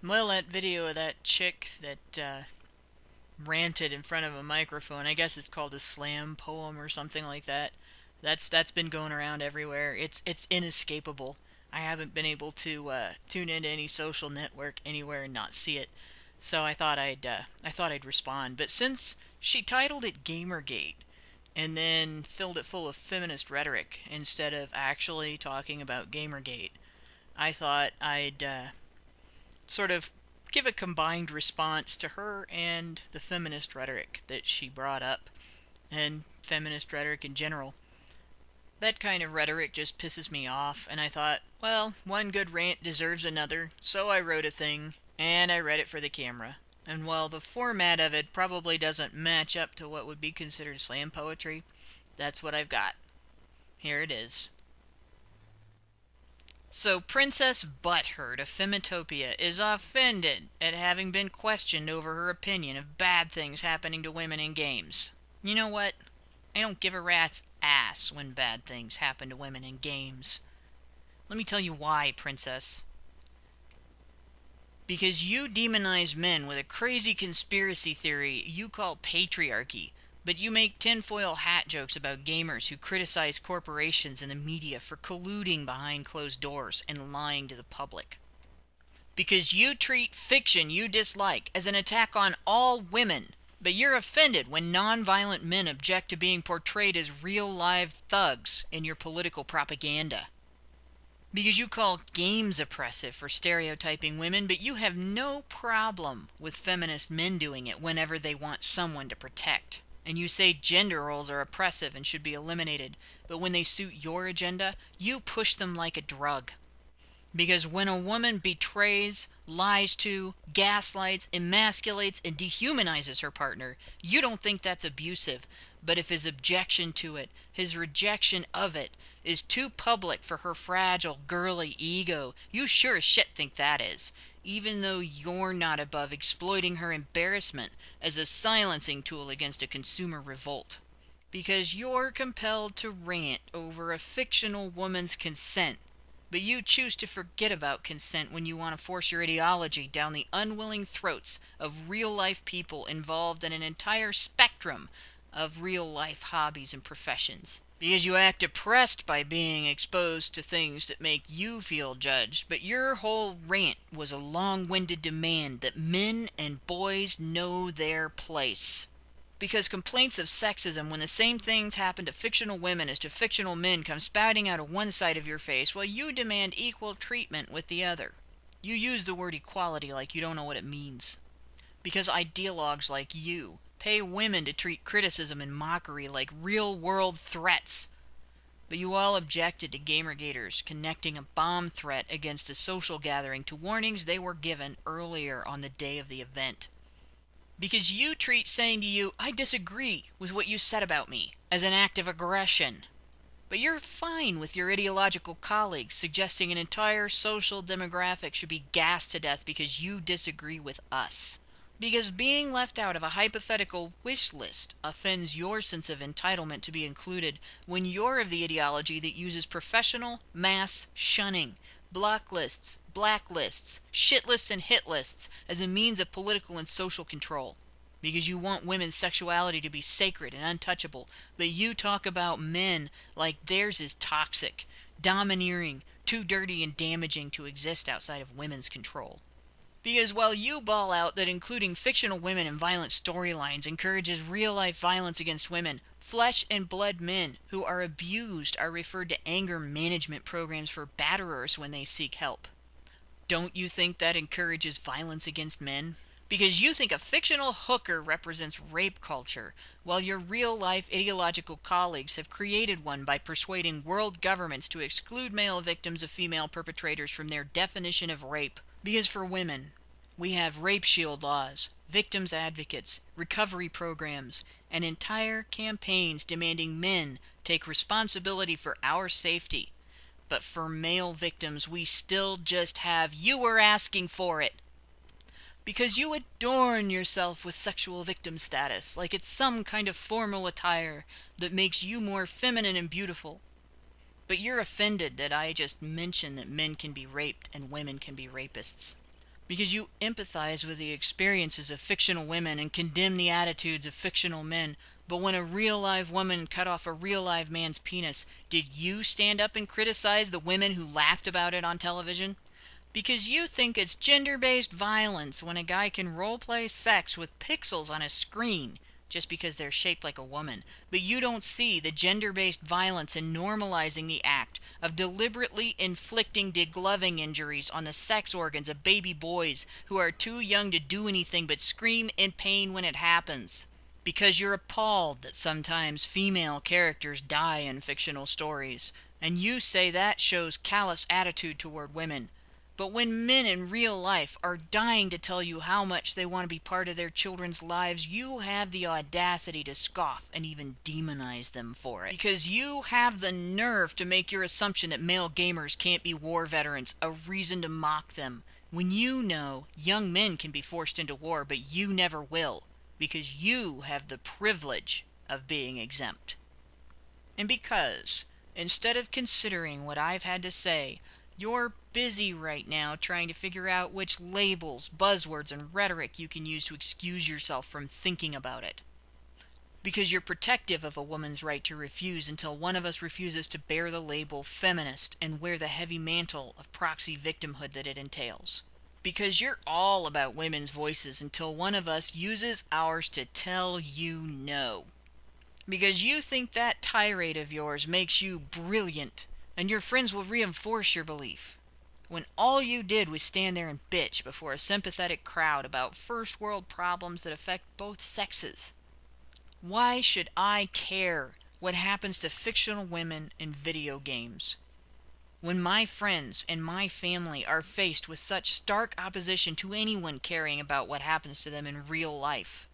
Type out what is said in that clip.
Well, that video of that chick that ranted in front of a microphone, I guess it's called a slam poem or something like that. That's been going around everywhere. It's inescapable. I haven't been able to tune into any social network anywhere and not see it. So I thought I'd respond. But since she titled it Gamergate and then filled it full of feminist rhetoric instead of actually talking about Gamergate, I thought I'd sort of give a combined response to her and the feminist rhetoric that she brought up, and feminist rhetoric in general. That kind of rhetoric just pisses me off, and I thought, well, one good rant deserves another, so I wrote a thing, and I read it for the camera. And while the format of it probably doesn't match up to what would be considered slam poetry, that's what I've got. Here it is. So Princess Butthurt of Femitopia is offended at having been questioned over her opinion of bad things happening to women in games. You know what? I don't give a rat's ass when bad things happen to women in games. Let me tell you why, Princess. Because you demonize men with a crazy conspiracy theory you call patriarchy, but you make tinfoil hat jokes about gamers who criticize corporations and the media for colluding behind closed doors and lying to the public. Because you treat fiction you dislike as an attack on all women, but you're offended when non-violent men object to being portrayed as real live thugs in your political propaganda. Because you call games oppressive for stereotyping women, but you have no problem with feminist men doing it whenever they want someone to protect. And you say gender roles are oppressive and should be eliminated, but when they suit your agenda, you push them like a drug. Because when a woman betrays, lies to, gaslights, emasculates, and dehumanizes her partner, you don't think that's abusive. But if his objection to it, his rejection of it, is too public for her fragile, girly ego, you sure as shit think that is. Even though you're not above exploiting her embarrassment as a silencing tool against a consumer revolt. Because you're compelled to rant over a fictional woman's consent, but you choose to forget about consent when you want to force your ideology down the unwilling throats of real-life people involved in an entire spectrum of real-life hobbies and professions. Because you act depressed by being exposed to things that make you feel judged, but your whole rant was a long-winded demand that men and boys know their place. Because complaints of sexism when the same things happen to fictional women as to fictional men come spouting out of one side of your face, while you demand equal treatment with the other. You use the word equality like you don't know what it means. Because ideologues like you pay women to treat criticism and mockery like real-world threats. But you all objected to Gamergaters connecting a bomb threat against a social gathering to warnings they were given earlier on the day of the event. Because you treat saying to you, "I disagree with what you said about me," as an act of aggression. But you're fine with your ideological colleagues suggesting an entire social demographic should be gassed to death because you disagree with us. Because being left out of a hypothetical wish list offends your sense of entitlement to be included when you're of the ideology that uses professional mass shunning, block lists, blacklists, shit lists, and hit lists as a means of political and social control. Because you want women's sexuality to be sacred and untouchable, but you talk about men like theirs is toxic, domineering, too dirty and damaging to exist outside of women's control. Because while you bawl out that including fictional women in violent storylines encourages real-life violence against women, flesh and blood men who are abused are referred to anger management programs for batterers when they seek help. Don't you think that encourages violence against men? Because you think a fictional hooker represents rape culture, while your real-life ideological colleagues have created one by persuading world governments to exclude male victims of female perpetrators from their definition of rape. Because for women, we have rape shield laws, victims advocates, recovery programs, and entire campaigns demanding men take responsibility for our safety. But for male victims, we still just have "you were asking for it." Because you adorn yourself with sexual victim status, like it's some kind of formal attire that makes you more feminine and beautiful. But you're offended that I just mentioned that men can be raped and women can be rapists. Because you empathize with the experiences of fictional women and condemn the attitudes of fictional men. But when a real live woman cut off a real live man's penis, did you stand up and criticize the women who laughed about it on television? Because you think it's gender-based violence when a guy can role-play sex with pixels on a screen just because they're shaped like a woman. But you don't see the gender-based violence in normalizing the act of deliberately inflicting degloving injuries on the sex organs of baby boys who are too young to do anything but scream in pain when it happens. Because you're appalled that sometimes female characters die in fictional stories, and you say that shows callous attitude toward women. But when men in real life are dying to tell you how much they want to be part of their children's lives, you have the audacity to scoff and even demonize them for it. Because you have the nerve to make your assumption that male gamers can't be war veterans a reason to mock them, when you know young men can be forced into war, but you never will, because you have the privilege of being exempt. And because, instead of considering what I've had to say, you're busy right now trying to figure out which labels, buzzwords, and rhetoric you can use to excuse yourself from thinking about it. Because you're protective of a woman's right to refuse until one of us refuses to bear the label feminist and wear the heavy mantle of proxy victimhood that it entails. Because you're all about women's voices until one of us uses ours to tell you no. Because you think that tirade of yours makes you brilliant, and your friends will reinforce your belief, when all you did was stand there and bitch before a sympathetic crowd about first world problems that affect both sexes. Why should I care what happens to fictional women in video games, when my friends and my family are faced with such stark opposition to anyone caring about what happens to them in real life?